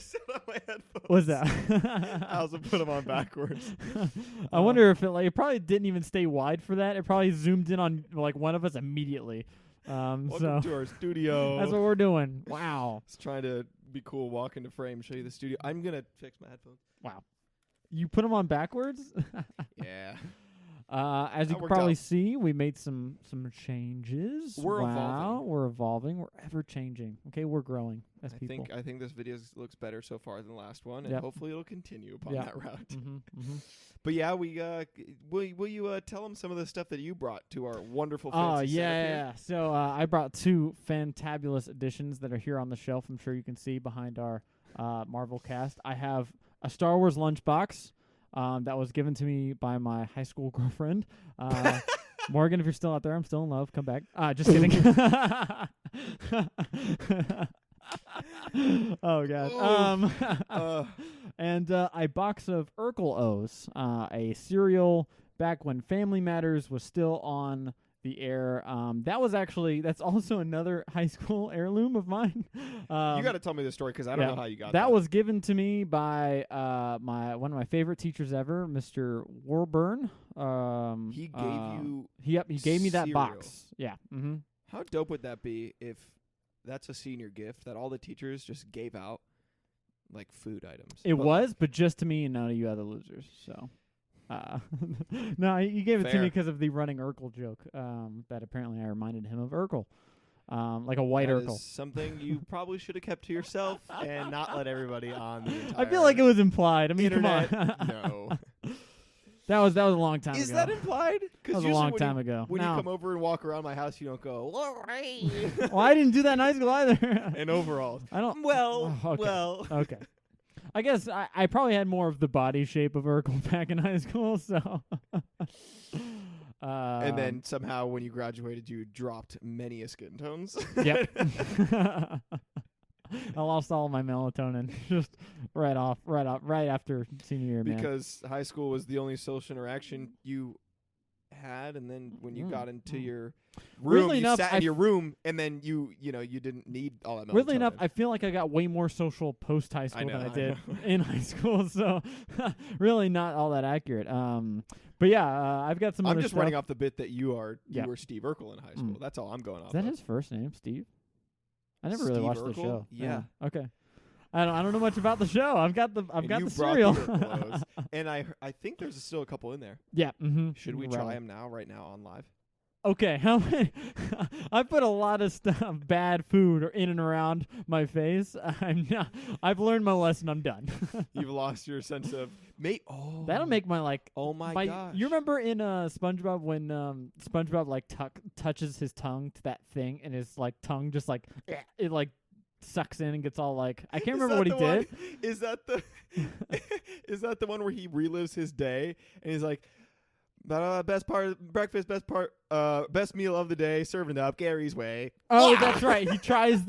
set on my headphones. What's that? I also put them on backwards. I wonder if it probably didn't even stay wide for that. It probably zoomed in on like one of us immediately. Welcome to our studio. That's what we're doing. Wow. Just trying to be cool, walk into frame, show you the studio. I'm going to fix my headphones. Wow. You put them on backwards? Yeah. As you can probably see, we made some changes. We're evolving. We're evolving. We're ever changing. Okay, we're growing as people. I think this video looks better so far than the last one, and hopefully it'll continue upon that route. But yeah, we will you tell them some of the stuff that you brought to our wonderful fancy setup here? So I brought 2 fantabulous editions that are here on the shelf. I'm sure you can see behind our Marvel cast. I have a Star Wars lunchbox. That was given to me by my high school girlfriend. Morgan, if you're still out there, I'm still in love. Come back. Just kidding. Oh, God. And a box of Urkel O's, a cereal back when Family Matters was still on the air. That's also another high school heirloom of mine. You got to tell me this story because I don't know how you got that. That was given to me by one of my favorite teachers ever, Mr. Warburn. He gave you he gave me that cereal. box. Yeah. Mm-hmm. How dope would that be if that's a senior gift that all the teachers just gave out like food items? It was, but just to me and none of you other losers. So. No, he gave it to me because of the running Urkel joke. That apparently I reminded him of Urkel, like a white Urkel. Is something you probably should have kept to yourself and not let everybody on the entire I feel like it was implied. I mean, internet. Come on. No. That was a long time ago. Is that implied? That was a long time ago. When you come over and walk around my house, you don't go, Lorraine. Well, I didn't do that in high school either. And overall. I don't. Well, okay. well. Okay. I guess I probably had more of the body shape of Urkel back in high school, so. And then somehow when you graduated, you dropped many skin tones. Yep. I lost all my melatonin just right after senior year, man. Because high school was the only social interaction you had, and then when you got into your room, you sat in your room, and then you didn't need all that melatonin. Weirdly enough, I feel like I got way more social post high school than I did in high school, so really not all that accurate. But yeah, I've got some. I'm other just stuff. running off the bit that you were Steve Urkel in high school. That's all I'm going off. Is that his first name, Steve? I never really watched the show. Yeah. Okay. I don't know much about the show. I've got the cereal. cereal. And I think there's still a couple in there. Yeah. Mm-hmm. Should we try them right now on live? Okay. How many? I put a lot of stuff, bad food, in and around my face. I've learned my lesson. I'm done. You've lost your sense of that'll make my Oh my gosh! You remember in SpongeBob when SpongeBob like touches his tongue to that thing and his like tongue just like it like sucks in and gets all like I can't remember what he did. Is that the one where he relives his day and he's like, best part of breakfast, best meal of the day, serving up Gary's way. Oh, that's right. He tries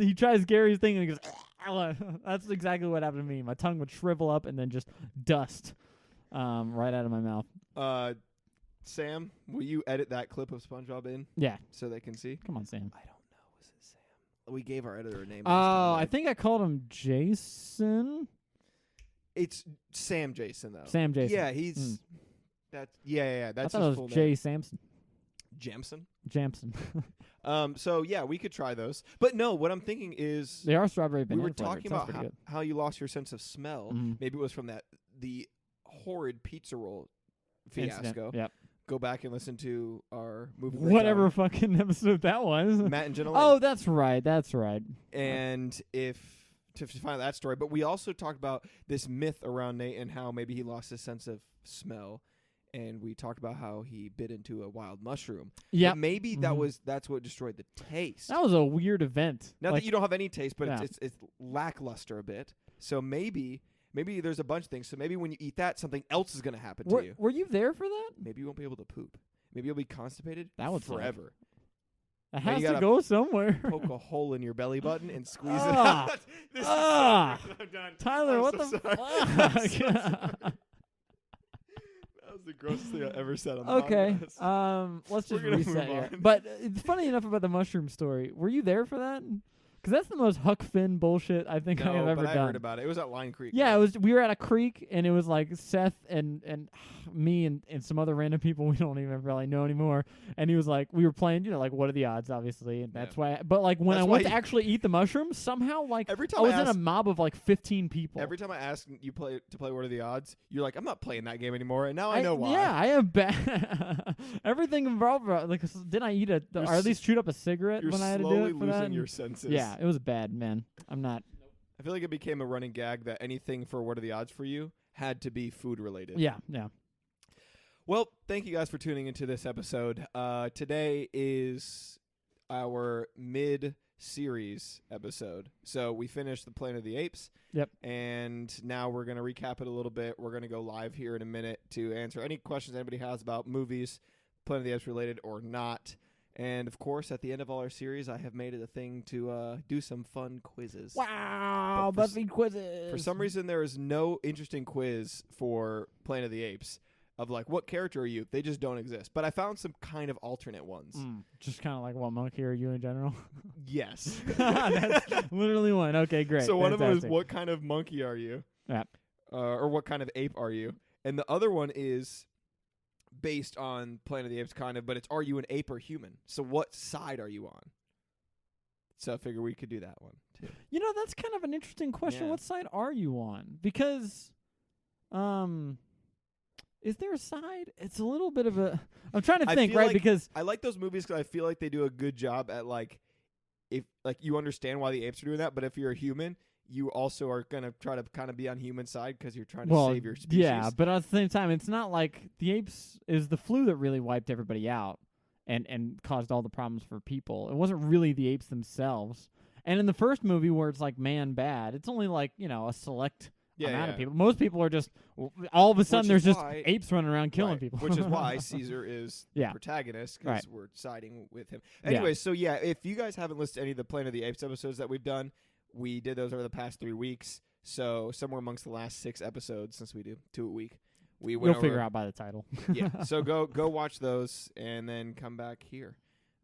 Gary's thing and he goes. That's exactly what happened to me. My tongue would shrivel up and then just dust right out of my mouth. Sam, will you edit that clip of SpongeBob in? Yeah. So they can see? Come on, Sam. I don't know. Was it Sam? We gave our editor a name. Oh, I think I called him Jason. It's Sam Jason, though. Sam Jason. Yeah, he's... That's I thought his it was full Jay name. Samson. Jamson. So yeah, we could try those. But no, what I'm thinking is they are strawberry banana. We were talking about how you lost your sense of smell. Mm-hmm. Maybe it was from the horrid pizza roll fiasco. Yep. Go back and listen to our movie. Whatever fucking episode that was. Matt and Jenna. Oh, that's right. And to find that story, but we also talked about this myth around Nate and how maybe he lost his sense of smell. And we talked about how he bit into a wild mushroom. Yeah, maybe that's what destroyed the taste. That was a weird event. Not that you don't have any taste, but it's lackluster a bit. So maybe there's a bunch of things. So maybe when you eat that, something else is going to happen to you. Were you there for that? Maybe you won't be able to poop. Maybe you'll be constipated It forever. has to go somewhere. Poke a hole in your belly button and squeeze it out. I'm done. Tyler, what the fuck? That was the grossest thing I ever said on the podcast. Let's just reset here. But it's funny enough about the mushroom story. Were you there for that? Because that's the most Huck Finn bullshit I think I have ever but I done. heard about it. It was at Lion Creek. Yeah, right? it was. We were at a creek, and it was like Seth and me and some other random people we don't even really know anymore. And he was like, we were playing, like, what are the odds, obviously, and that's why. But like when That's I went why to actually eat the mushrooms, somehow like every I time was I in a ask, mob of like 15 people. every time I ask you play what are the odds, you're like, I'm not playing that game anymore, and now I know why. Yeah, I have bad everything involved. Like, didn't I eat or at least shoot up a cigarette You're when I had to do slowly it for that? losing your senses. Yeah, it was bad, man. I'm not. I feel like it became a running gag that anything for what are the odds for you had to be food related. Yeah, yeah. Well, thank you guys for tuning into this episode. Today is our mid-series episode. So we finished the Planet of the Apes. Yep. And now we're going to recap it a little bit. We're going to go live here in a minute to answer any questions anybody has about movies, Planet of the Apes related or not. And, of course, at the end of all our series, I have made it a thing to do some fun quizzes. Wow, BuzzFeed quizzes. For some reason, there is no interesting quiz for Planet of the Apes of, like, what character are you? They just don't exist. But I found some kind of alternate ones. Just kind of like what monkey are you in general? Yes. That's literally one. Okay, great. So one of them is, Fantastic. what kind of monkey are you? Yeah. Or what kind of ape are you? And the other one is based on Planet of the Apes, kind of, but it's, are you an ape or human? So what side are you on? So I figure we could do that one, too. That's kind of an interesting question. Yeah. What side are you on? Because, is there a side? It's a little bit of a. I'm trying to think, feel right? like Because I like those movies because I feel like they do a good job at, like, if like you understand why the apes are doing that, but if you're a human, you also are gonna try to kind of be on human side because you're trying to save your species. yeah, but at the same time, it's not like the apes is the flu that really wiped everybody out and caused all the problems for people. It wasn't really the apes themselves. And in the first movie, where it's like man bad, it's only like a select amount of people. Most people are just all of a sudden there's just apes running around killing people. Which is why Caesar is the protagonist, because we're siding with him. Anyway, so if you guys haven't listened to any of the Planet of the Apes episodes that we've done, we did those over the past 3 weeks. So somewhere amongst the last 6 episodes, since we do 2 a week, we went You'll figure out by the title. Yeah, so go watch those and then come back here.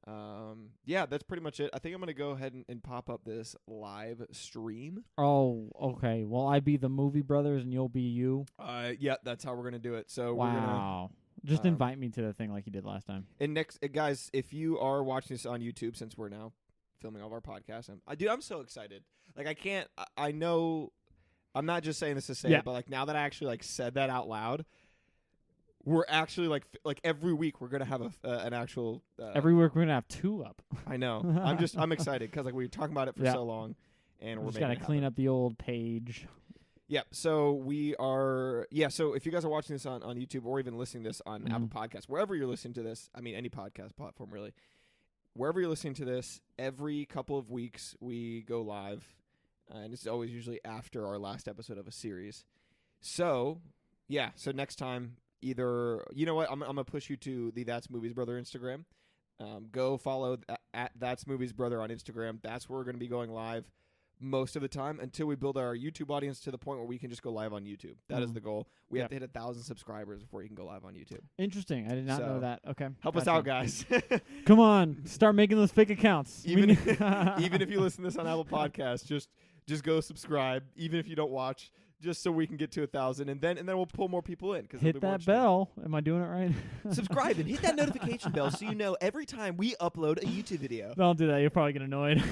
That's pretty much it. I think I'm going to go ahead and pop up this live stream. Oh, okay. Well, I be the movie brothers and you'll be you. Yeah, that's how we're going to do it. So wow. we're going to just invite me to the thing like you did last time. And next, guys, if you are watching this on YouTube, since we're now filming all of our podcasts, I'm so excited. Like, I know, I'm not just saying this to say it, but like now that I actually like said that out loud, we're actually like every week we're gonna have an actual. Every week we're gonna have 2 up. I know. I'm excited because like we were talking about it for so long, and we're just gotta clean up the old page. Yeah, so we are. Yeah, so if you guys are watching this on YouTube or even listening to this on Apple Podcasts, wherever you're listening to this, I mean any podcast platform really, wherever you're listening to this, every couple of weeks we go live, and it's always usually after our last episode of a series. So so next time, either I'm gonna push you to the That's Movies Brother Instagram. Go follow at That's Movies Brother on Instagram. That's where we're gonna be going live most of the time until we build our YouTube audience to the point where we can just go live on YouTube. That is the goal. We have to hit 1,000 subscribers before you can go live on YouTube. Interesting. I did not know that. Okay. Help us out, guys. Come on. Start making those fake accounts. Even if you listen to this on Apple Podcasts, just go subscribe, even if you don't watch, just so we can get to 1,000, and then we'll pull more people in. Hit that bell. Am I doing it right? Subscribe and hit that notification bell so you know every time we upload a YouTube video. Don't do that. You'll probably get annoyed.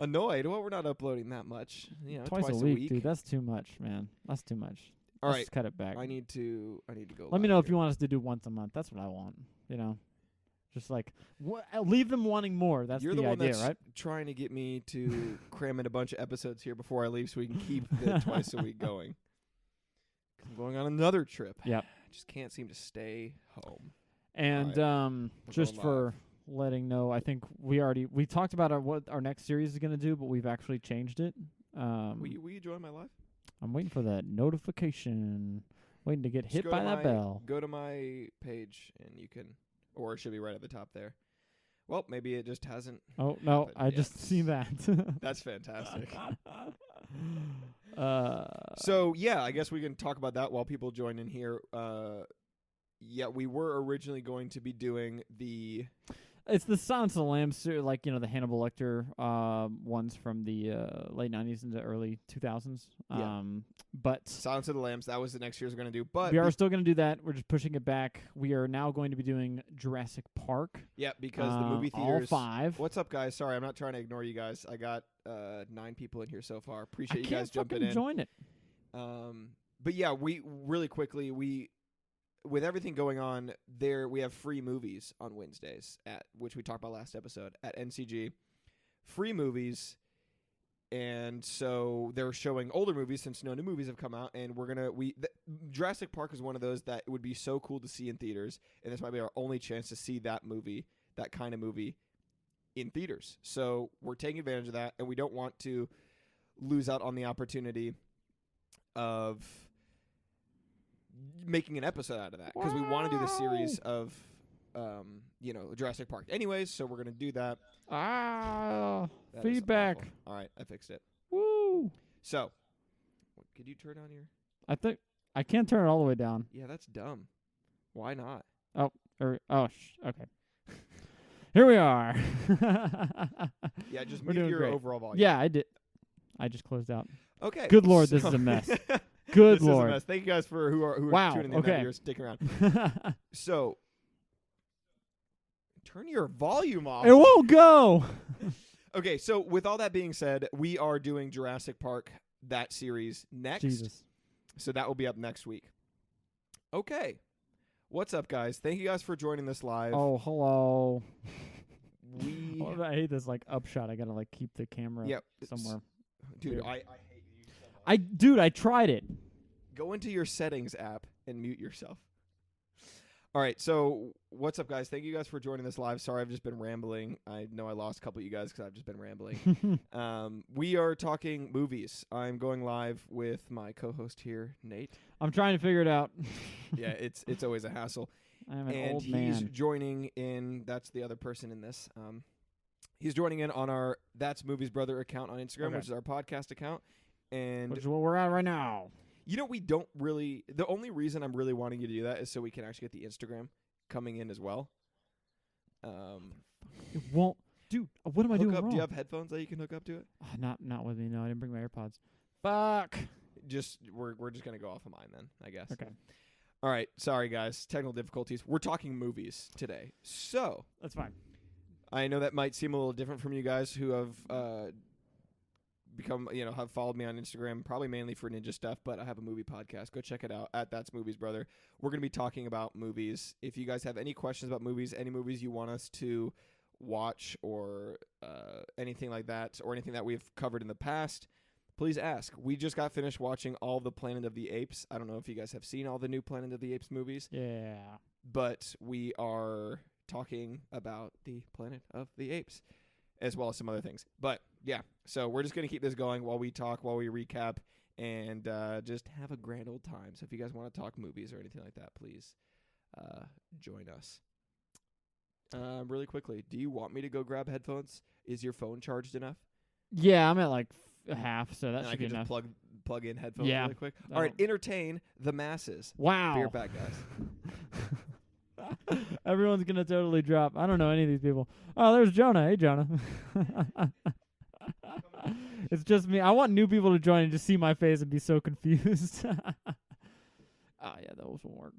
Annoyed? Well, we're not uploading that much. Twice a week, dude. That's too much, man. That's too much. All right, just cut it back. I need to go. Let me know if you want us to do once a month. That's what I want. Just like leave them wanting more. That's You're the one idea, that's right? trying to get me to cram in a bunch of episodes here before I leave, so we can keep the twice a week going. I'm going on another trip. Yep. I just can't seem to stay home. And just for letting know, I think we talked about what our next series is going to do, but we've actually changed it. Will you join my live? I'm waiting for that notification. Waiting to get hit by that bell. Go to my page and you can, or it should be right at the top there. Well, maybe it just hasn't. Oh no, I just see that. That's fantastic. So yeah, I guess we can talk about that while people join in here. We were originally going to be doing the It's the Silence of the Lambs, like the Hannibal Lecter ones from the late 90s into early 2000s. Yeah. But Silence of the Lambs, that was the next year's going to do. But we are still going to do that. We're just pushing it back. We are now going to be doing Jurassic Park. Yeah, because the movie theaters. All 5. What's up, guys? Sorry, I'm not trying to ignore you guys. I got 9 people in here so far. Appreciate you guys jumping in. Join it. But yeah, we really quickly with everything going on there, we have free movies on Wednesdays at which we talked about last episode at NCG. Free movies. And so they're showing older movies since no new movies have come out, and Jurassic Park is one of those that would be so cool to see in theaters, and this might be our only chance to see that movie, that kind of movie, in theaters. So we're taking advantage of that, and we don't want to lose out on the opportunity of making an episode out of that, because we want to do the series of Jurassic Park anyways, so we're going to do that. That Feedback. All right, I fixed it. Woo! So, could you turn on your... I think I can't turn it all the way down. Yeah, that's dumb. Why not? Okay. Here we are. Yeah, just We're mute doing your great. overall volume. Yeah, I did. I just closed out. Okay. Good Lord, this is a mess. Good This Lord. is a mess. Thank you guys for who are Wow, tuning in. okay. You're sticking around. So, turn your volume off. It won't go. Okay, so with all that being said, we are doing Jurassic Park, that series, next. Jesus. So that will be up next week. Okay. What's up, guys? Thank you guys for joining this live. Oh, hello. I hate this upshot. I gotta keep the camera somewhere. Dude, Weird. I hate you so much. Dude, I tried it. Go into your settings app and mute yourself. All right, so what's up, guys? Thank you guys for joining this live. Sorry, I've just been rambling. I know I lost a couple of you guys because I've just been rambling. We are talking movies. I'm going live with my co-host here, Nate. I'm trying to figure it out. Yeah, it's always a hassle. I'm an and old he's man. joining in. That's the other person in this. He's joining in on our That's Movies Brother account on Instagram, which is our podcast account. And which is what we're at right now. we don't really... The only reason I'm really wanting you to do that is so we can actually get the Instagram coming in as well. It won't... Dude, what am I doing wrong? Do you have headphones that you can hook up to it? Not with me, no. I didn't bring my AirPods. Fuck. We're just going to go off of mine then, I guess. Okay. All right. Sorry, guys. Technical difficulties. We're talking movies today. So... That's fine. I know that might seem a little different from you guys who have have followed me on Instagram, probably mainly for ninja stuff, but I have a movie podcast. Go check it out at That's Movies Brother. We're going to be talking about movies. If you guys have any questions about movies, any movies you want us to watch or anything like that, or anything that we've covered in the past, please ask. We just got finished watching all the Planet of the Apes. I don't know if you guys have seen all the new Planet of the Apes movies. Yeah. But we are talking about the Planet of the Apes, as well as some other things. But, yeah, so we're just going to keep this going while we talk, while we recap, and just have a grand old time. So if you guys want to talk movies or anything like that, please join us. Really quickly, do you want me to go grab headphones? Is your phone charged enough? Yeah, I'm at half, so that and should be enough. I can just plug in headphones really quick. I All right, entertain the masses. Wow. Be right back, guys. Everyone's going to totally drop. I don't know any of these people. Oh, there's Jonah. Hey, Jonah. It's just me. I want new people to join and just see my face and be so confused. Yeah, those won't work.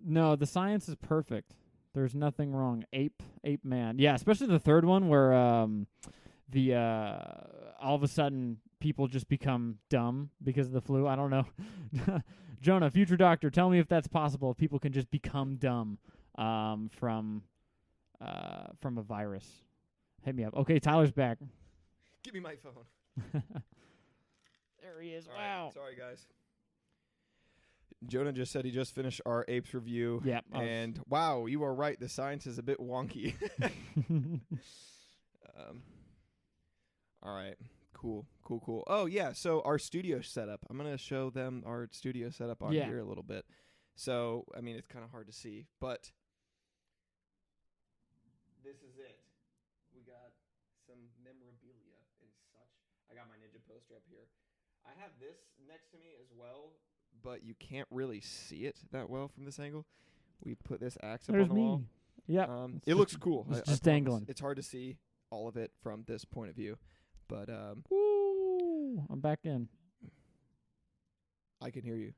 No, the science is perfect. There's nothing wrong. Ape man. Yeah, especially the third one where all of a sudden people just become dumb because of the flu. I don't know. Jonah, future doctor, tell me if that's possible. If people can just become dumb from a virus. Hit me up. Okay, Tyler's back. Give me my phone. There he is. All Wow. right, sorry, guys. Jonah just said he just finished our Apes review. Yep. And wow, you are right. The science is a bit wonky. All right. Cool. Oh, yeah. So our studio setup. I'm going to show them our studio setup on here a little bit. So, I mean, it's kind of hard to see, but this is it. We got some memorabilia and such. I got my Ninja poster up here. I have this next to me as well, but you can't really see it that well from this angle. We put this axe up There's on the me. wall. Yeah. It looks cool. It's I just promise. dangling. It's hard to see all of it from this point of view, but Woo! I'm back in. I can hear you.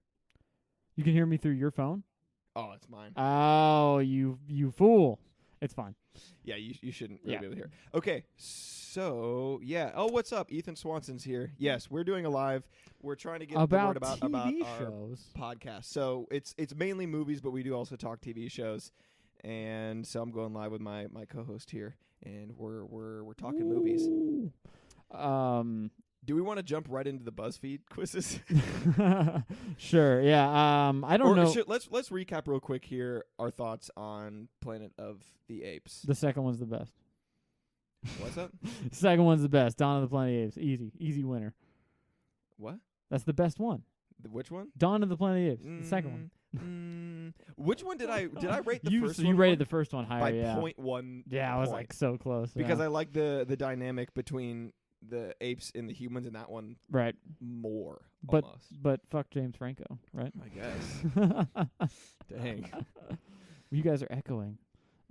You can hear me through your phone? Oh, it's mine. Oh, you fool. It's fine. Yeah, you shouldn't really Yeah. be able to hear. Okay, so yeah. Oh, what's up? Ethan Swanson's here. Yes, we're doing a live. We're trying to get the word about TV our shows. podcast. So it's mainly movies, but we do also talk TV shows. And so I'm going live with my co-host here, and we're talking movies. Do we want to jump right into the BuzzFeed quizzes? Sure. Yeah. I don't know. Let's recap real quick here our thoughts on Planet of the Apes. The second one's the best. What's up? The second one's the best. Dawn of the Planet of the Apes. Easy winner. What? That's the best one. Which one? Dawn of the Planet of the Apes. The second one. Which one did I rate the first one? You rated the first one higher, by yeah. 0.1. Yeah, I was like so close. Because yeah. I like the dynamic between the apes and the humans in that one right more. But almost. but fuck James Franco, right? I guess. Dang. You guys are echoing.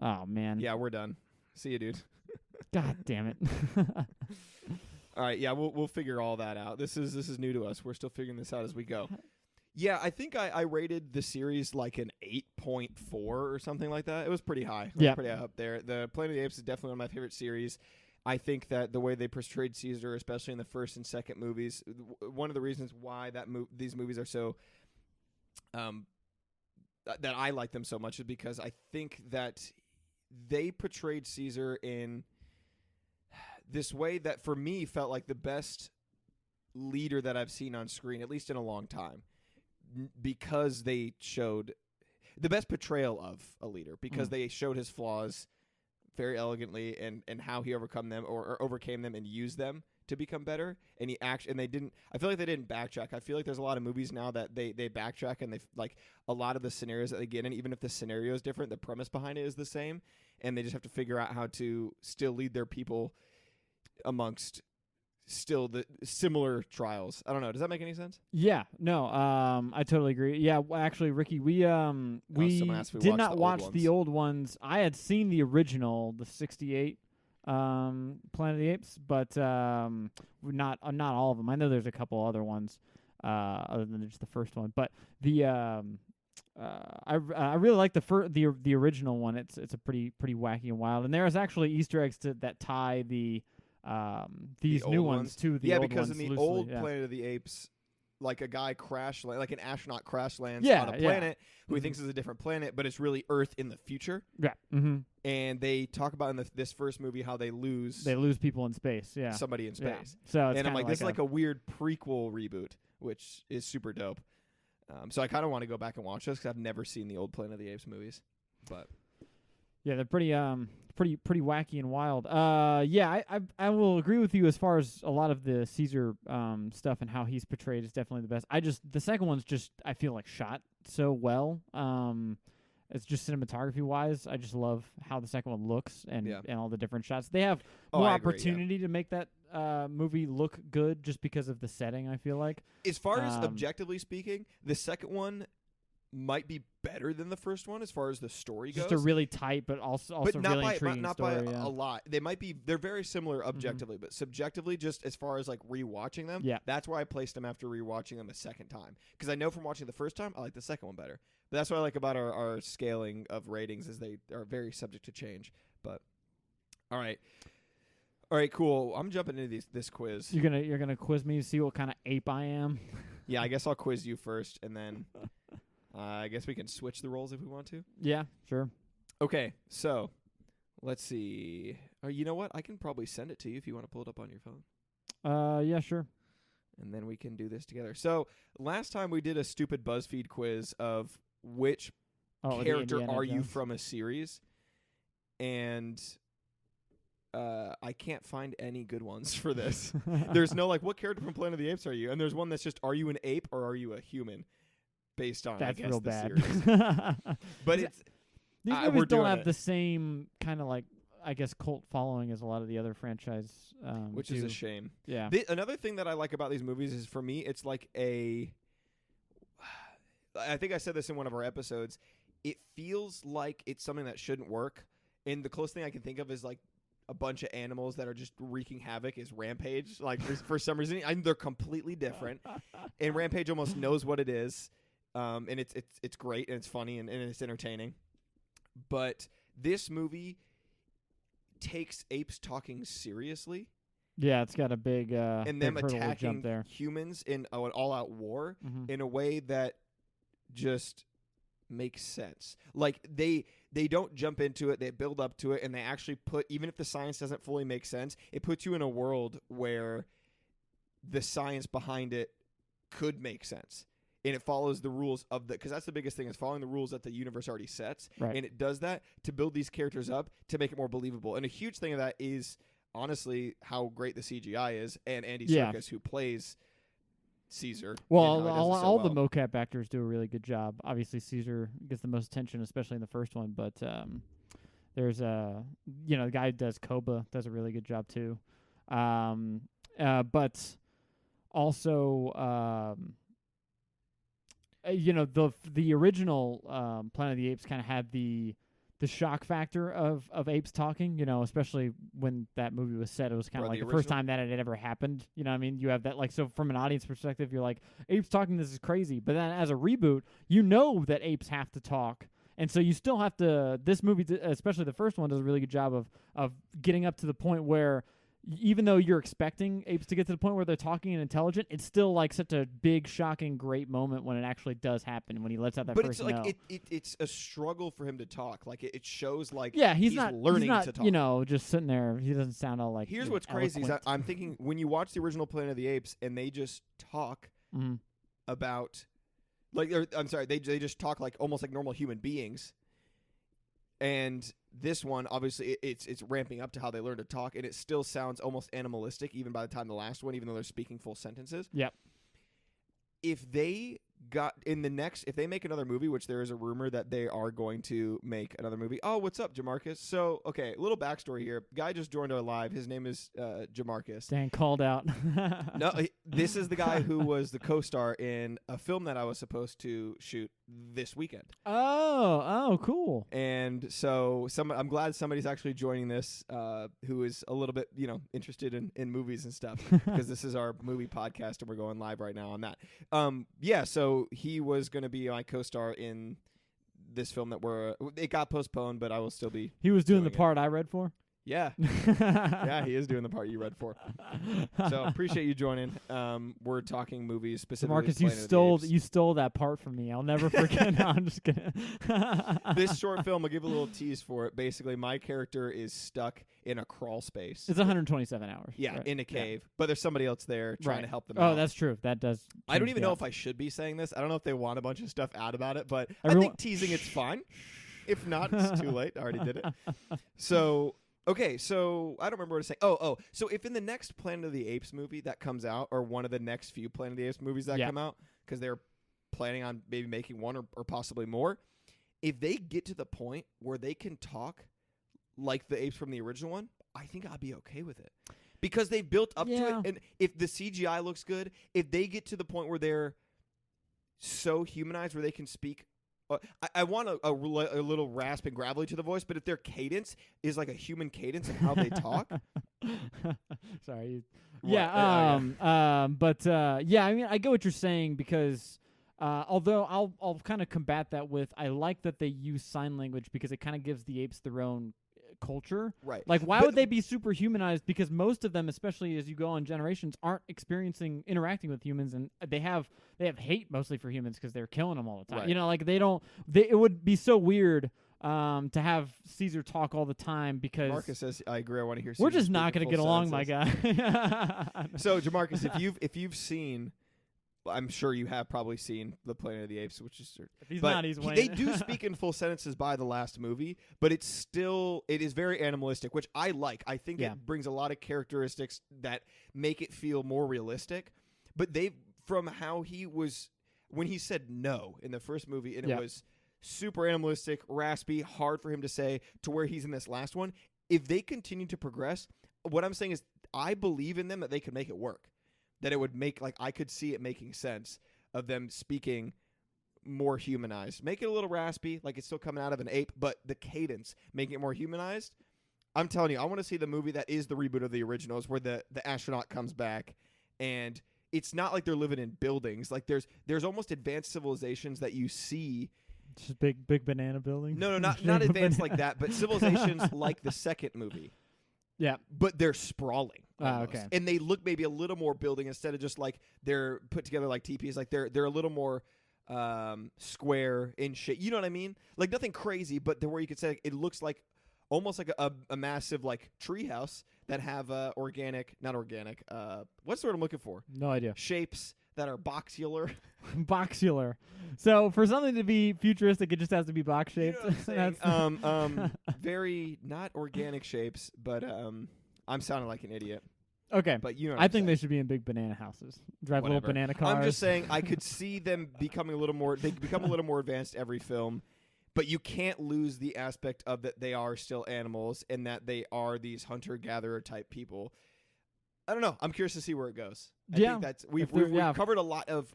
Oh man. Yeah, we're done. See you, dude. God damn it. All right, yeah, we'll figure all that out. This is new to us. We're still figuring this out as we go. Yeah, I think I rated the series like an 8.4 or something like that. It was pretty high. It was pretty high up there. The Planet of the Apes is definitely one of my favorite series. I think that the way they portrayed Caesar, especially in the first and second movies, one of the reasons why these movies are so that I like them so much is because I think that they portrayed Caesar in this way that for me felt like the best leader that I've seen on screen, at least in a long time, because they showed the best portrayal of a leader, because they showed his flaws very elegantly and how he overcame them or overcame them and used them to become better. And they didn't. I feel like they didn't backtrack. I feel like there's a lot of movies now that they backtrack and they like a lot of the scenarios that they get in, even if the scenario is different, the premise behind it is the same, and they just have to figure out how to still lead their people amongst still the similar trials. I don't know. Does that make any sense? Yeah. No. I totally agree. Yeah. Actually, Ricky, we did not watch the old ones. I had seen the original, the '68 Planet of the Apes, but not all of them. I know there's a couple other ones other than just the first one. But the I really like the original one. It's a pretty wacky and wild. And there's actually Easter eggs that tie these new ones to the old ones. Yeah, because in the loosely, old yeah. Planet of the Apes, like a guy like an astronaut crash lands on a planet who he thinks is a different planet, but it's really Earth in the future. Yeah. Mm-hmm. And they talk about in this first movie how they lose people in space. Yeah. somebody in space. Yeah. So it's and I'm like, this is like a a weird prequel reboot, which is super dope. So I kind of want to go back and watch this because I've never seen the old Planet of the Apes movies, but. Yeah, they're pretty wacky and wild. Yeah, I will agree with you as far as a lot of the Caesar stuff and how he's portrayed is definitely the best. The second one's just I feel like shot so well. It's just cinematography wise, I just love how the second one looks and all the different shots. They have more opportunity to make that movie look good just because of the setting, I feel like. As far as objectively speaking, the second one might be better than the first one as far as the story goes. Just a really tight, but also really intriguing not story. By a lot. They're very similar objectively, but subjectively, just as far as like rewatching them, that's why I placed them after rewatching them a second time. Because I know from watching the first time, I like the second one better. But that's what I like about our scaling of ratings is they are very subject to change. But all right, cool. I'm jumping into this quiz. You're gonna quiz me to see what kind of ape I am. Yeah, I guess I'll quiz you first, and then. I guess we can switch the roles if we want to. Yeah, sure. Okay, so let's see. You know what? I can probably send it to you if you want to pull it up on your phone. Yeah, sure. And then we can do this together. So last time we did a stupid BuzzFeed quiz of which character are you from a series, and I can't find any good ones for this. There's no like, what character from Planet of the Apes are you? And there's one that's just, are you an ape or are you a human? Based on that's I guess, real the bad. Series. But these movies don't have the same kind of like I guess cult following as a lot of the other franchise, which is a shame. Yeah. Another thing that I like about these movies is for me, it's like I think I said this in one of our episodes. it feels like it's something that shouldn't work. And the closest thing I can think of is like a bunch of animals that are just wreaking havoc is Rampage. Like for some reason, they're completely different, and Rampage almost knows what it is, and it's great and it's funny and it's entertaining. But this movie takes apes talking seriously. Yeah, it's got a big and big them hurdle to jump attacking there. humans in an all-out war Mhm. in a way that just makes sense. Like they don't jump into it, they build up to it, and they actually put, even if the science doesn't fully make sense, it puts you in a world where the science behind it could make sense. And it follows the rules of because that's the biggest thing, is following the rules that the universe already sets. Right. And it does that to build these characters up to make it more believable. And a huge thing of that is honestly how great the CGI is, and Andy Serkis, who plays Caesar. Well, you know, all the mocap actors do a really good job. Obviously, Caesar gets the most attention, especially in the first one. But there's the guy who does Koba does a really good job too. But also, the original Planet of the Apes kind of had the shock factor of apes talking, especially when that movie was set. It was kind of like the first time that it had ever happened. You know what I mean? You have that, like, so from an audience perspective, you're like, apes talking, this is crazy. But then as a reboot, that apes have to talk. And so you still have to, this movie, especially the first one, does a really good job of getting up to the point where even though you're expecting apes to get to the point where they're talking and intelligent, it's still like such a big, shocking, great moment when it actually does happen, when he lets out that first no. But it's a struggle for him to talk. Like it shows like he's not learning to talk. Just sitting there. He doesn't sound all like. Here's what's crazy is I'm thinking when you watch the original Planet of the Apes and they just talk about, they just talk like almost like normal human beings. And this one, obviously, it's ramping up to how they learn to talk, and it still sounds almost animalistic, even by the time the last one, even though they're speaking full sentences. Yep. If they if they make another movie, which there is a rumor that they are going to make another movie. Oh, what's up, Jamarcus? So, okay, a little backstory here. Guy just joined our live. His name is Jamarcus. Dan called out. No, this is the guy who was the co-star in a film that I was supposed to shoot this weekend. Oh, cool. And so I'm glad somebody's actually joining this who is a little bit, interested in movies and stuff, because this is our movie podcast and we're going live right now on that. So he was going to be my co-star in this film it got postponed, but I will still be. He was doing the part I read for? Yeah. Yeah, he is doing the part you read for. So appreciate you joining. We're talking movies specifically. Marcus, you stole that part from me. I'll never forget. No, I'm just kidding. This short film, I'll give a little tease for it. Basically, my character is stuck in a crawl space. It's 127 hours. Yeah, right? in a cave. Yeah. But there's somebody else there trying to help them out. Oh, that's true. That does. I don't even know if I should be saying this. I don't know if they want a bunch of stuff out about it, but I think teasing it's fine. If not, it's too late. I already did it. So... Okay, so I don't remember what to say. So if in the next Planet of the Apes movie that comes out, or one of the next few Planet of the Apes movies that come out, because they're planning on maybe making one or possibly more, if they get to the point where they can talk like the apes from the original one, I think I'd be okay with it. Because they've built up to it, and if the CGI looks good, if they get to the point where they're so humanized where they can speak. I want a little rasp and gravelly to the voice, but if their cadence is like a human cadence and how they talk. Sorry. Yeah. I mean, I get what you're saying, because although I'll kind of combat that with, I like that they use sign language because it kind of gives the apes their own culture. Right. Like, why would they be super humanized? Because most of them, especially as you go on generations, aren't interacting with humans, and they have hate mostly for humans because they're killing them all the time. Right. It would be so weird to have Caesar talk all the time, because Marcus says, I agree, I want to hear Caesar. We're just not going to get along, my guy. So, Jamarcus, if you've seen, I'm sure you have probably seen the Planet of the Apes, which is. If he's not, he's winning. They do speak in full sentences by the last movie, but it is very animalistic, which I like. I think it brings a lot of characteristics that make it feel more realistic. But from how he was when he said no in the first movie, and it was super animalistic, raspy, hard for him to say, to where he's in this last one. If they continue to progress, what I'm saying is I believe in them that they can make it work. That it would make, like, I could see it making sense of them speaking more humanized. Make it a little raspy, like it's still coming out of an ape, but the cadence, make it more humanized. I'm telling you, I want to see the movie that is the reboot of the originals, where the astronaut comes back, and it's not like they're living in buildings. Like there's almost advanced civilizations that you see. Just big banana building. No, not advanced like that, but civilizations like the second movie. Yeah, but they're sprawling. Okay. And they look maybe a little more building instead of just like they're put together like teepees. Like they're a little more square in shape. You know what I mean? Like nothing crazy, but where you could say it looks like almost like a massive like treehouse that have not organic. What's the word I'm looking for? No idea. Shapes that are boxular. Boxular. So for something to be futuristic, it just has to be box shaped. You know what I'm saying? Very not organic shapes, but I'm sounding like an idiot. Okay, but you know, I think they should be in big banana houses. Drive Whatever. little banana cars. I'm just saying, I could see them becoming a little more. They become a little more advanced every film, but you can't lose the aspect of that they are still animals and that they are these hunter-gatherer type people. I don't know. I'm curious to see where it goes. I think that's we've covered a lot of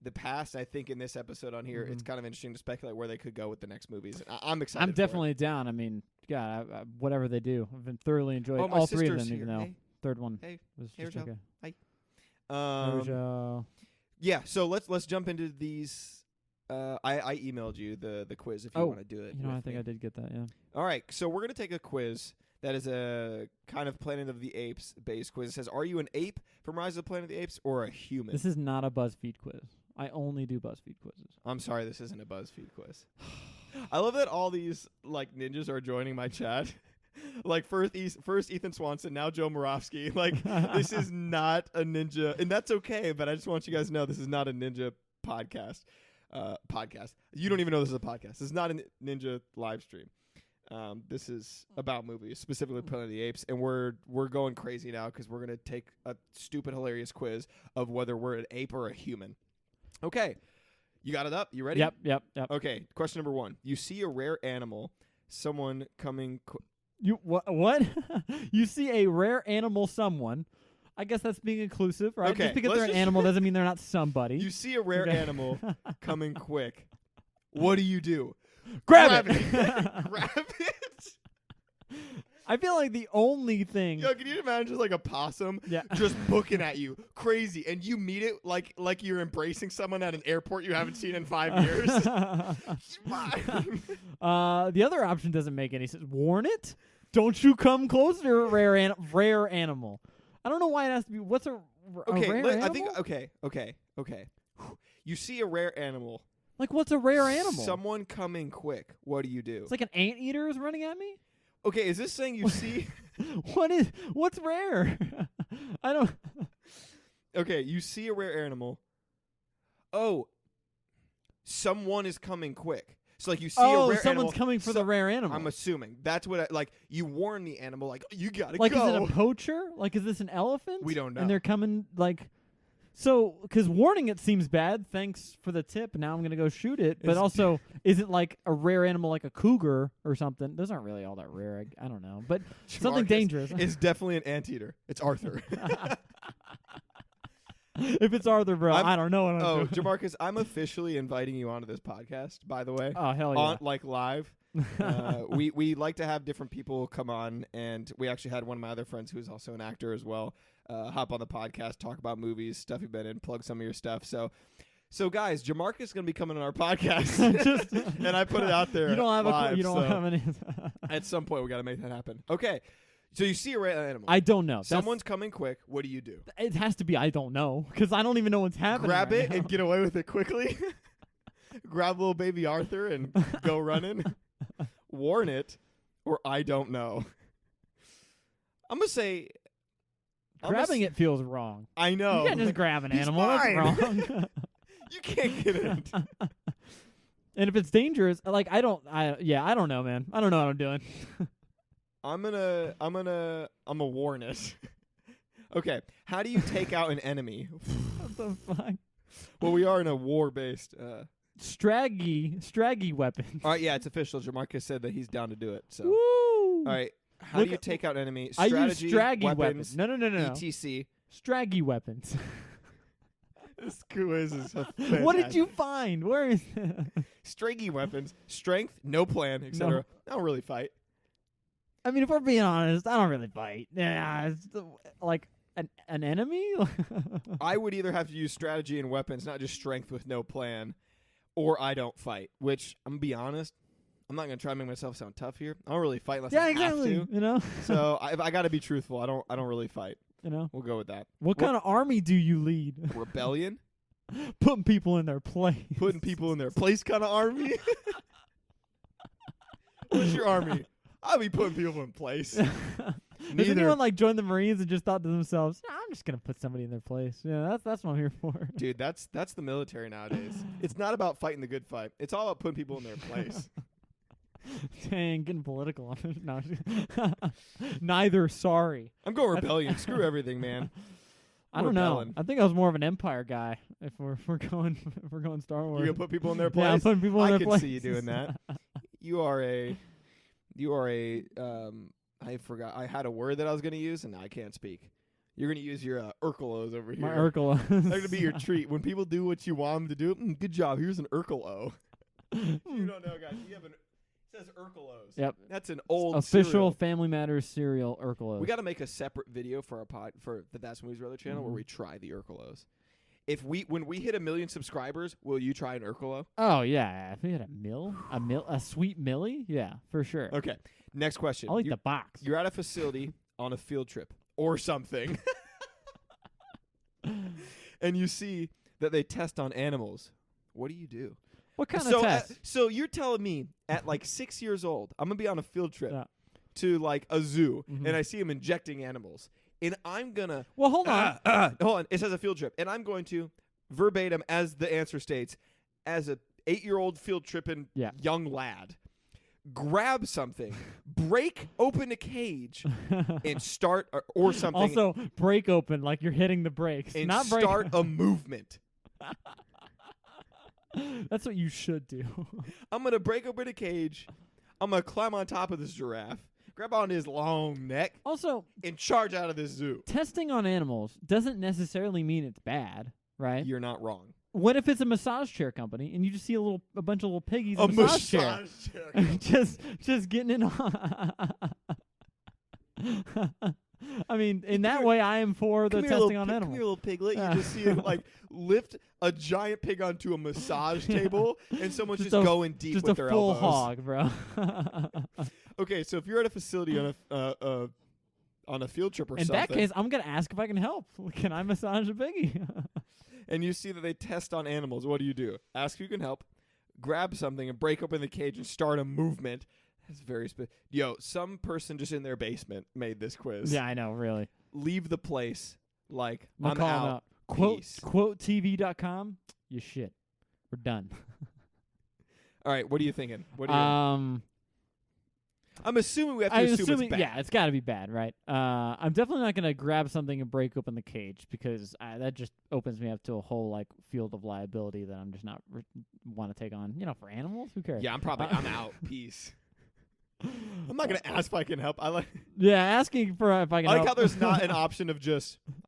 the past. I think in this episode on here, it's kind of interesting to speculate where they could go with the next movies. And I'm excited. I'm definitely down. I mean, God, whatever they do, I've been thoroughly enjoyed all three of them. Even though third one was just okay. Hi. Yeah. So let's jump into these. I emailed you the quiz if you want to do it. You know, I think I did get that. Yeah. All right. So we're gonna take a quiz. That is a kind of Planet of the Apes based quiz. It says, are you an ape from Rise of the Planet of the Apes or a human? This is not a BuzzFeed quiz. I only do BuzzFeed quizzes. I'm sorry, this isn't a BuzzFeed quiz. I love that all these like ninjas are joining my chat. Like first Ethan Swanson, now Joe Moravsky. Like this is not a ninja, and that's okay. But I just want you guys to know this is not a ninja podcast. You don't even know this is a podcast. This is not a ninja live stream. This is about movies, specifically Planet of the Apes, and we're going crazy now because we're gonna take a stupid, hilarious quiz of whether we're an ape or a human. Okay, you got it up? You ready? Yep. Okay, question number 1. You see a rare animal, someone coming... You what? You see a rare animal, someone. I guess that's being inclusive, right? Okay, just because they're an animal doesn't mean they're not somebody. You see a rare animal coming quick. What do? Grab it. Grab it. I feel like the only thing. Yo, can you imagine just like a possum just booking at you, crazy, and you meet it like you're embracing someone at an airport you haven't seen in 5 years? The other option doesn't make any sense. Warn it? Don't you come close to a rare animal. I don't know why it has to be. What's a rare animal? I think okay. You see a rare animal. Like, what's a rare animal? Someone coming quick. What do you do? It's like an anteater is running at me? Okay, is this saying you see... What's rare? I don't... Okay, you see a rare animal. Oh, someone is coming quick. So, like, you see a rare animal. Someone's coming for the rare animal. I'm assuming. That's what, you warn the animal, like, you gotta go. Like, is it a poacher? Like, is this an elephant? We don't know. And they're coming, like... So, because warning it seems bad. Thanks for the tip. Now I'm going to go shoot it. But also, is it like a rare animal like a cougar or something? Those aren't really all that rare. I don't know. But something dangerous. It's definitely an anteater. It's Arthur. If it's Arthur, bro, I don't know what I'm doing. Jamarcus, I'm officially inviting you onto this podcast, by the way. Oh, hell yeah. Live. We like to have different people come on, and we actually had one of my other friends who's also an actor as well hop on the podcast, talk about movies, stuff you've been in, plug some of your stuff. So guys, Jamarcus is going to be coming on our podcast, and I put it out there. You don't have live, have any. At some point, we got to make that happen. Okay, so you see a rare animal. I don't know. Someone's coming quick. What do you do? It has to be. I don't know because I don't even know what's happening. Grab right it now. and get away with it quickly. Grab little baby Arthur and go running. Warn it, or I don't know. I'm gonna say. Grabbing it feels wrong. I know. You can't just grab an animal. Fine. That's wrong. You can't get it. And if it's dangerous, like I don't know, man. I don't know what I'm doing. I'm gonna warn it. Okay. How do you take out an enemy? What the fuck? Well, we are in a war-based. Straggy weapons. All right. Yeah, it's official. Jamarcus said that he's down to do it. So. Woo! All right. How do you take out enemy? Strategy, I use straggy weapons. No. ETC. Straggy weapons. This quiz is What did you find? Where is Stringy weapons, strength, no plan, etc. I don't really fight. I mean, if we're being honest, I don't really fight. Yeah, it's like an enemy. I would either have to use strategy and weapons, not just strength with no plan, or I don't fight. Which I'm gonna be honest, I'm not gonna try to make myself sound tough here. I don't really fight unless I exactly. have to. You know. So I got to be truthful. I don't really fight. You know. We'll go with that. What kind of army do you lead? Rebellion. Putting people in their place. Putting people in their place kind of army. What's your army? I'll be putting people in place. Does anyone like join the Marines and just thought to themselves, I'm just gonna put somebody in their place? Yeah, that's what I'm here for. Dude, that's the military nowadays. It's not about fighting the good fight. It's all about putting people in their place. Dang, getting political on it. No, neither. Sorry. I'm going rebellion. Screw everything, man. I don't know. I think I was more of an Empire guy. If we're going Star Wars, You're gonna put people in their place. Yeah, I'm putting people in their place. I can see you doing that. You are a. I forgot. I had a word that I was gonna use, and now I can't speak. You're gonna use your Urkelos over here. My Urkelos. They're gonna be your treat when people do what you want them to do. Good job. Here's an Urkelo. You don't know, guys. You have it says Urkelos. Yep. That's an old official cereal. Family Matters cereal Urkelos. We got to make a separate video for our for the That's Movies Brother channel where we try the Urkelos. When we hit 1 million subscribers, will you try an Urkelo? Oh yeah, if we had a sweet Millie, yeah, for sure. Okay. Next question. I'll eat the box. You're at a facility on a field trip or something, and you see that they test on animals. What do you do? What kind of test? So you're telling me at like 6 years old, I'm gonna be on a field trip to like a zoo, and I see them injecting animals, and I'm gonna. Well, hold on. Hold on. It says a field trip, and I'm going to verbatim, as the answer states, as a 8-year-old field tripping young lad, grab something, break open a cage, and start or something. Also, break open like you're hitting the brakes, and not start a movement. That's what you should do. I'm going to break open a cage. I'm going to climb on top of this giraffe, grab onto his long neck, also, and charge out of this zoo. Testing on animals doesn't necessarily mean it's bad, right? You're not wrong. What if it's a massage chair company and you just see a bunch of little piggies in a massage chair just getting in on. I mean, in that way, I am for the testing on animals. Come here, little piglet. You just see him like lift a giant pig onto a massage table, and someone's just going deep with their elbows. Just a full hog, bro. Okay, so if you're at a facility on a field trip or something, in that case, I'm gonna ask if I can help. Can I massage a piggy? And you see that they test on animals, what do? Ask if you can help, grab something, and break open the cage and start a movement. That's very Yo, some person just in their basement made this quiz. Yeah, I know, really. Leave the place like I'm out. Quotetv.com. You shit. We're done. All right, what are you thinking? What are you I'm assuming we have to assume it's bad. Yeah, it's got to be bad, right? I'm definitely not going to grab something and break open the cage because that just opens me up to a whole like field of liability that I'm just not want to take on. You know, for animals, who cares? Yeah, I'm out. Peace. I'm not gonna ask if I can help. Asking for if I can. I like help. how there's not an option of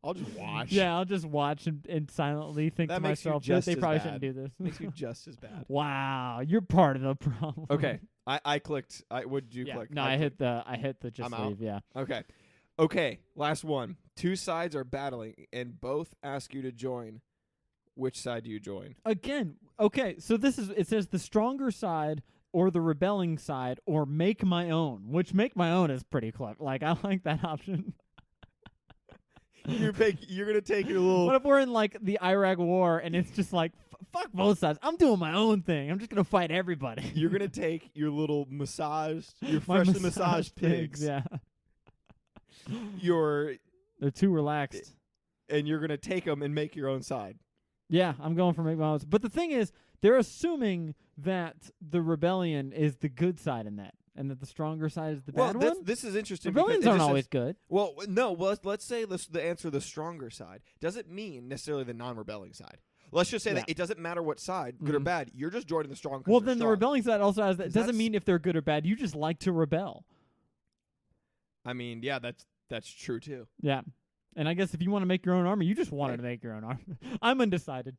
I'll just watch. Yeah, I'll just watch and silently think to myself that they probably shouldn't do this. Makes you just as bad. Wow, you're part of the problem. Okay, I clicked. What did you click? No, I hit the just I'm leave. Out? Yeah. Okay. Last one. 2 sides are battling, and both ask you to join. Which side do you join? Again, okay. So it says the stronger side, or the rebelling side, or make my own, which make my own is pretty clever. Like, I like that option. You're going to take your little... What if we're in, like, the Iraq war, and it's just like, fuck both sides. I'm doing my own thing. I'm just going to fight everybody. You're going to take your little freshly massaged pigs. Yeah. They're too relaxed. And you're going to take them and make your own side. Yeah, I'm going for make my own. But the thing is, they're assuming that the rebellion is the good side in that, and that the stronger side is the bad one. This is interesting. Rebellions aren't always good. Well, no. Let's say the answer, the stronger side, doesn't mean necessarily the non-rebelling side. Let's just say that it doesn't matter what side, good or bad. You're just joining the strong. Well, then the rebelling side also has that. Doesn't mean if they're good or bad. You just like to rebel. I mean, yeah, that's true too. Yeah. And I guess if you want to make your own army, you just wanted to make your own army. I'm undecided.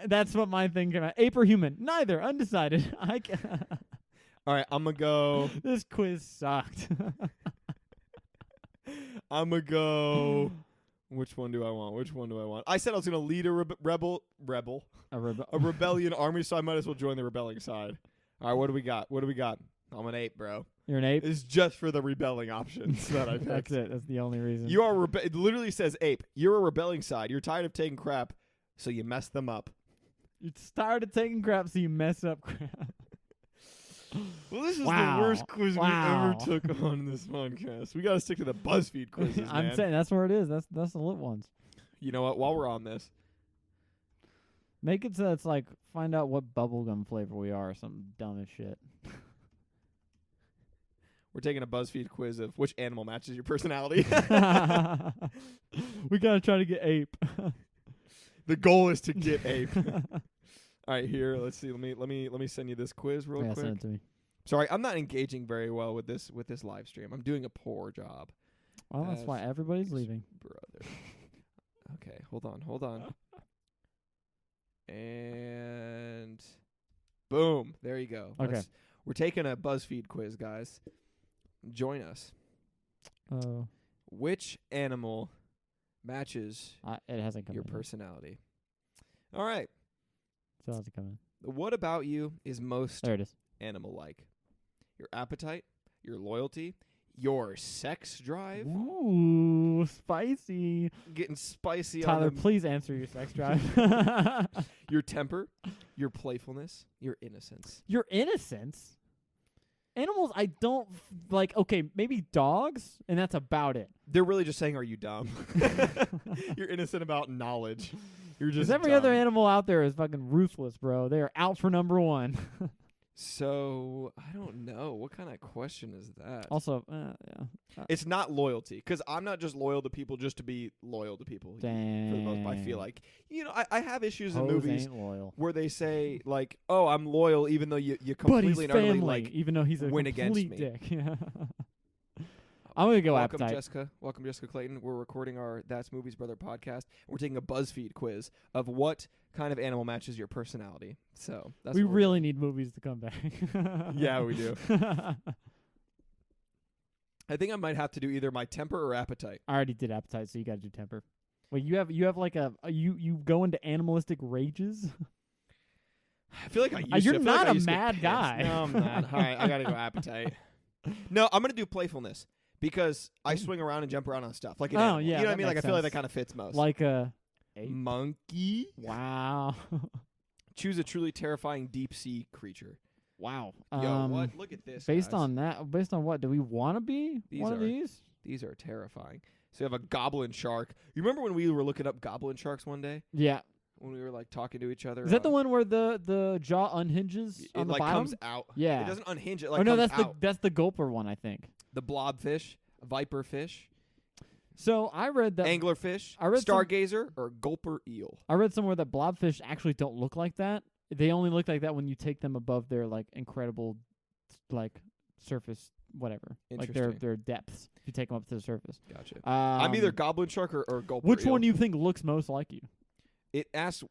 That's what my thing came out. Ape or human? Neither. Undecided. All right, I'm gonna go. This quiz sucked. I'm gonna go. Which one do I want? I said I was gonna lead a rebellion army, so I might as well join the rebelling side. All right, what do we got? I'm an ape, bro. You're an ape? It's just for the rebelling options that I picked. That's it. That's the only reason. You are it literally says ape. You're a rebelling side. You're tired of taking crap, so you mess them up. You're tired of taking crap, so you mess up crap. Well, this is the worst quiz we ever took on this podcast. We got to stick to the BuzzFeed quizzes, I'm man. saying that's where it is. That's the lit ones. You know what? While we're on this, make it so it's like find out what bubblegum flavor we are or something dumb as shit. we're taking a BuzzFeed quiz of which animal matches your personality. We gotta try to get ape. The goal is to get ape. All right, here. Let's see. Let me send you this quiz real quick. Send it to me. Sorry, I'm not engaging very well with this live stream. I'm doing a poor job. Well, that's why everybody's leaving. Brother. Okay, hold on. And boom, there you go. Okay. We're taking a BuzzFeed quiz, guys. Join us. Oh. Which animal matches it hasn't come your in personality? All right. So how's it coming? What about you is most There it is. animal-like? Your appetite, your loyalty, your sex drive. Ooh, spicy. Getting spicy Tyler, on them. please answer your sex drive. Your temper, your playfulness, your innocence. Your innocence? Animals I don't like. Okay, maybe dogs, and that's about it. They're really just saying, are you dumb? You're innocent about knowledge. You're just every dumb. other animal out there is fucking ruthless, bro. They are out for number one. So, I don't know. What kind of question is that? Also, yeah. It's not loyalty, because I'm not just loyal to people just to be loyal to people. Dang. For the most part, I feel like. You know, I have issues in Hoes movies ain't loyal. where they say, like, oh, I'm loyal even though you But he's completely and utterly, family, like, even though he's a win against complete me. dick. Yeah. I'm going to go Welcome, appetite. Jessica. Welcome, Jessica Clayton. We're recording our That's Movies Brother podcast. We're taking a BuzzFeed quiz of what kind of animal matches your personality. So that's We what we're really need movies to come back. Yeah, we do. I think I might have to do either my temper or appetite. I already did appetite, so you got to do temper. Wait, you have like you go into animalistic rages? I feel like I used to. You're I feel not like I a used to get mad pissed. guy. No, I'm not. All right, I gotta go appetite. No, I'm gonna do playfulness because I swing around and jump around on stuff like an animal. yeah, you know what I that mean? Like I makes feel like that sense. kind of fits most. Like a ape? Monkey. Wow. Choose a truly terrifying deep sea creature. Wow. Yo, what? Look at this. Based guys. on that, based on what? Do we want to be one of these? These are terrifying. So you have a goblin shark. You remember when we were looking up goblin sharks one day? Yeah. When we were like talking to each other. Is that the one where the jaw unhinges it on the like bottom? comes out. Yeah. It doesn't unhinge. It like oh no, comes that's out. that's the gulper one, I think. The blobfish, viper fish, So I read that anglerfish, I read stargazer, or gulper eel. I read somewhere that blobfish actually don't look like that. They only look like that when you take them above their like incredible, like surface whatever, like their depths. If you take them up to the surface. Gotcha. I'm either goblin shark or gulper eel. Which one do you think looks most like you? It asks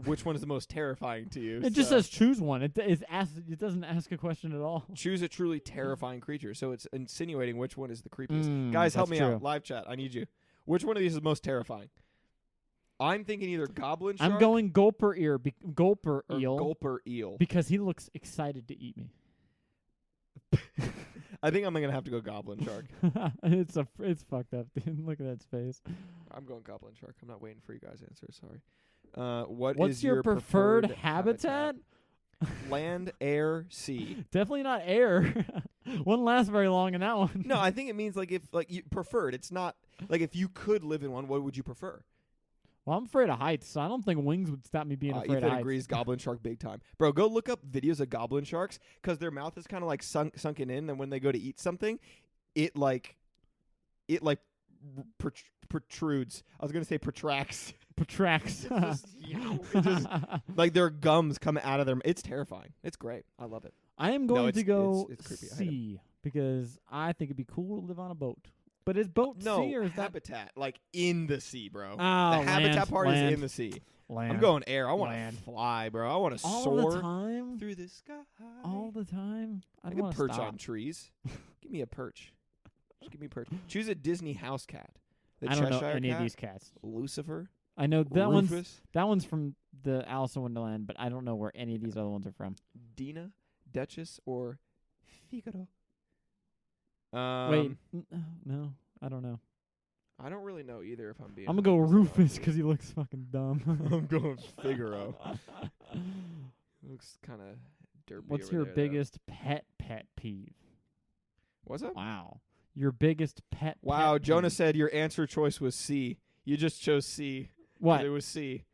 which one is the most terrifying to you. It just says choose one. It it doesn't ask a question at all. Choose a truly terrifying creature. So it's insinuating which one is the creepiest. Guys, help me out. Live chat. I need you. Which one of these is most terrifying? I'm thinking either goblin shark. I'm going gulper eel Gulper eel. because he looks excited to eat me. I think I'm gonna have to go goblin shark. It's fucked up, dude. Look at that space. I'm going goblin shark. I'm not waiting for you guys' answers. Sorry. What's your preferred habitat? Land, air, sea. Definitely not air. Wouldn't last very long in that one. No, I think it means like if like you preferred. It's not like if you could live in one, what would you prefer? Well, I'm afraid of heights, so I don't think wings would stop me being afraid of Ethan heights. agrees. Goblin shark, big time, bro. Go look up videos of goblin sharks because their mouth is kind of like sunken in, and when they go to eat something, it protrudes. I was gonna say protracts. Protracts. It just like their gums come out of their. It's terrifying. It's great. I love it. I am going to go it's creepy. I hate sea because I think it'd be cool to live on a boat. But is boat No, sea or is that? habitat. Like in the sea, bro. Oh, the habitat land, part land, is in the sea. land. I'm going air. I want Land. to fly, bro. I want to all soar the time. through the sky. All the time. I I don't can want to perch stop. on trees. Give me a perch. Just give me a perch. Choose a Disney house cat. The I don't know Cheshire any cat, of these cats. Lucifer, I know that Rufus, one's from the Alice in Wonderland, but I don't know where any of these other ones are from. Dina, Duchess, or Figaro. Wait, no, I don't know. I don't really know either. If I'm being, I'm gonna go 100% Rufus honest. because he looks fucking dumb. I'm going Figaro. Looks kind of derpy. What's over your there, though. biggest pet peeve? What's up? Wow, your biggest pet. Wow, pet Jonah peeve. said your answer choice was C. You just chose C. 'Cause What? It was C.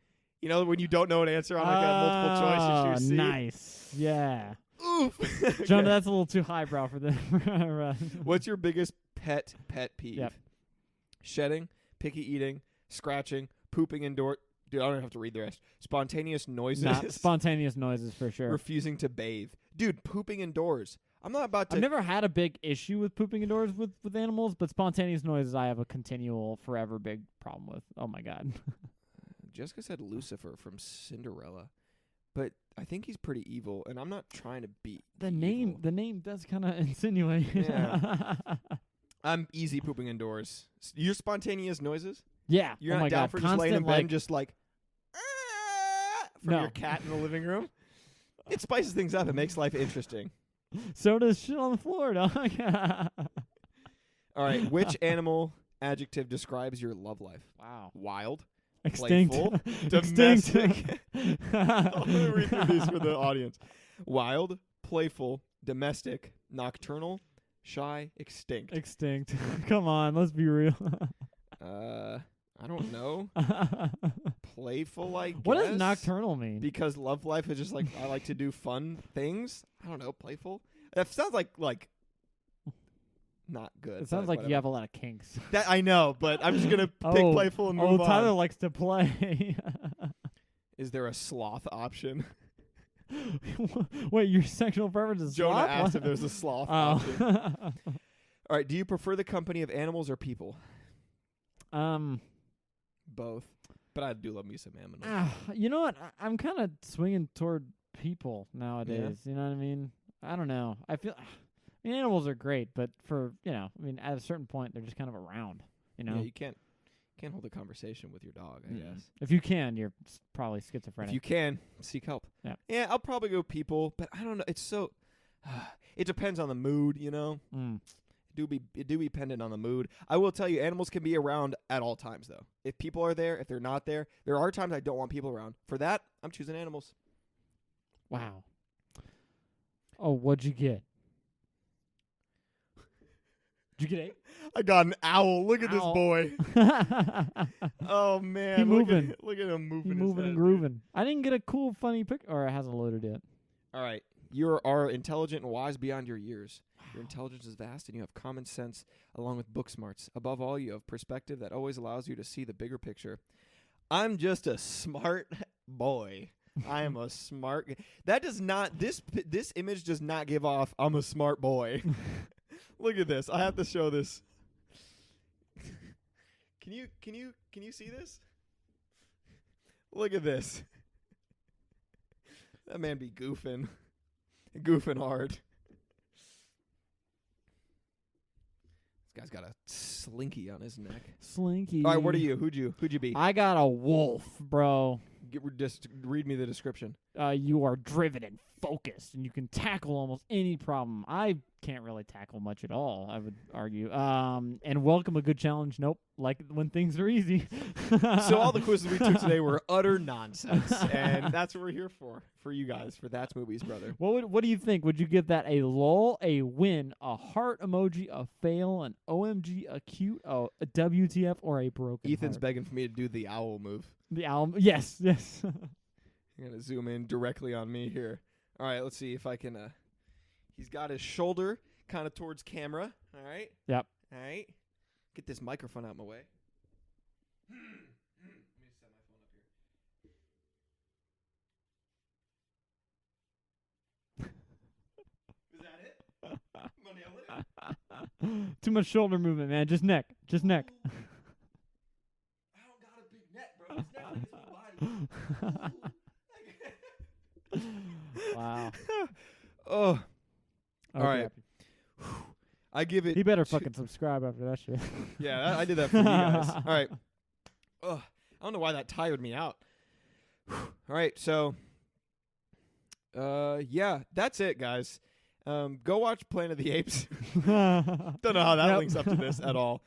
You know when you don't know an answer on like a multiple choice, you choose C. Nice. Yeah. Oof. Okay. Jonah, that's a little too highbrow for them. What's your biggest pet peeve? Yep. Shedding, picky eating, scratching, pooping indoor. Dude, I don't have to read the rest. Spontaneous noises. Not spontaneous noises for sure. Refusing to bathe. Dude, pooping indoors. I'm not about to. I've never had a big issue with pooping indoors with animals, but spontaneous noises I have a continual, forever big problem with. Oh my god. Jessica said Lucifer from Cinderella, but I think he's pretty evil, and I'm not trying to be The evil. name does kind of insinuate. Yeah. I'm easy pooping indoors. Your spontaneous noises? Yeah. You're oh not my down god. for just laying in Constant, bed like, and just like from No. your cat in the living room? It spices things up. It makes life interesting. so does shit on the floor, dog. All right. Which animal adjective describes your love life? Wow. Wild, Extinct. playful, Extinct. domestic. Let me read through these for the audience. Wild, playful, domestic, nocturnal, shy, extinct. Extinct. Come on, let's be real. I don't know. Playful, I guess. What does nocturnal mean? Because love life is just like I like to do fun things. I don't know, playful. That sounds like not good. It sounds like you have a lot of kinks. That I know, but I'm just gonna pick Oh, playful and move Tyler on. likes to play. Is there a sloth option? Wait, your sexual preference is Jonah sloth? asked What? if there's a sloth option. Oh. All right, do you prefer the company of animals or people? Both. But I do love me some animals. You know what? I'm kind of swinging toward people nowadays. You know what I mean? I don't know. I mean, animals are great, but at a certain point, they're just kind of around. You know? Yeah, you can't hold a conversation with your dog, I guess. If you can, you're probably schizophrenic. If you can, seek help. Yeah. Yeah, I'll probably go people, but I don't know. It's so it depends on the mood, you know? It do be dependent on the mood. I will tell you, animals can be around at all times, though. If people are there, if they're not there, there are times I don't want people around. For that, I'm choosing animals. Wow. Oh, what'd you get? Did you get 8? I got an owl. Look at Owl. this boy. Oh man, He look moving. Look at him moving. You his moving head, and dude. grooving. I didn't get a cool, funny pic, or it hasn't loaded yet. All right, you are intelligent and wise beyond your years. Your intelligence is vast, and you have common sense along with book smarts. Above all, you have perspective that always allows you to see the bigger picture. I'm just a smart boy. I am a smart. That does not. This image does not give off. I'm a smart boy. Look at this. I have to show this. Can you see this? Look at this. That man be goofing hard. This guy's got a slinky on his neck. Slinky. All right, what are you? Who'd you be? I got a wolf, bro. Just read me the description. You are driven and focused, and you can tackle almost any problem. I can't really tackle much at all, I would argue. And welcome a good challenge. Nope. Like when things are easy. So all the quizzes we took today were utter nonsense, and that's what we're here for you guys, for That's Movies, brother. What do you think? Would you give that a lol, a win, a heart emoji, a fail, an OMG, a cute, a WTF, or a broken Ethan's heart? begging for me to do the owl move. The album. Yes. I'm gonna zoom in directly on me here. All right, let's see if I can. He's got his shoulder kind of towards camera. All right. Yep. All right. Get this microphone out of my way. Let me set my phone up here. Is that it? I'm gonna nail it. Too much shoulder movement, man. Just neck. Just neck. I don't got a big neck, bro. This neck is my body. Wow. Oh, all right. Happy. I give it. He better fucking subscribe after that shit. Yeah, I did that for you guys. All right. Ugh, I don't know why that tired me out. All right, so yeah, that's it, guys. Go watch Planet of the Apes. Don't know how that links up to this at all.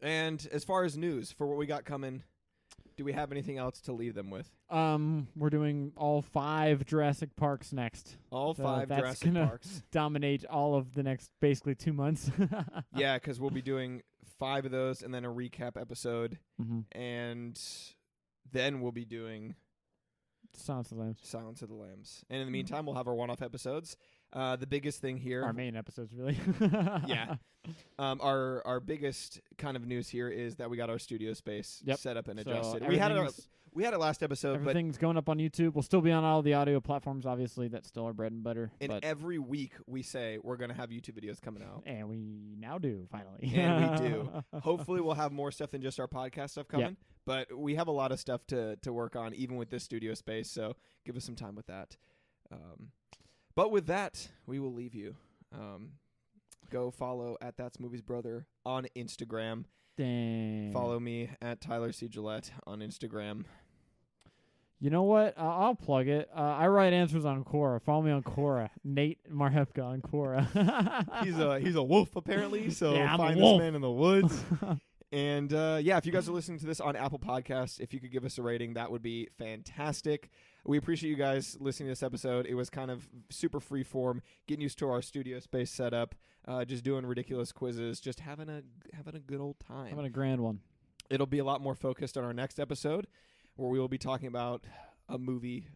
And as far as news for what we got coming, do we have anything else to leave them with? We're doing all 5 Jurassic Parks next. All So 5 that's Jurassic gonna Parks. Dominate all of the next basically 2 months. Yeah, because we'll be doing 5 of those and then a recap episode. Mm-hmm. And then we'll be doing Silence of the Lambs. Silence of the Lambs. And in the meantime, we'll have our one-off episodes. The biggest thing here... Our main episodes, really. Yeah. Our biggest kind of news here is that we got our studio space set up and So adjusted. We had it last episode, everything's going up on YouTube. We'll still be on all the audio platforms, obviously. That's still our bread and butter. And every week we say we're going to have YouTube videos coming out. And we now do, finally. And we do. Hopefully we'll have more stuff than just our podcast stuff coming. Yep. But we have a lot of stuff to work on, even with this studio space. So give us some time with that. But with that, we will leave you. Go follow at That's Movies Brother on Instagram. Dang. Follow me at Tyler C. Gillette on Instagram. You know what? I'll plug it. I write answers on Quora. Follow me on Quora. Nate Marhefka on Quora. He's a wolf apparently. So yeah, find this man in the woods. And yeah, if you guys are listening to this on Apple Podcasts, if you could give us a rating, that would be fantastic. We appreciate you guys listening to this episode. It was kind of super free form, getting used to our studio space setup, just doing ridiculous quizzes, just having a good old time. Having a grand one. It'll be a lot more focused on our next episode, where we will be talking about a movie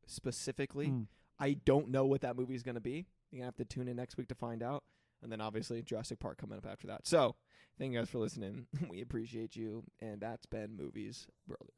specifically. I don't know what that movie is going to be. You're going to have to tune in next week to find out. And then obviously Jurassic Park coming up after that. So thank you guys for listening. We appreciate you. And that's been Movies Brother.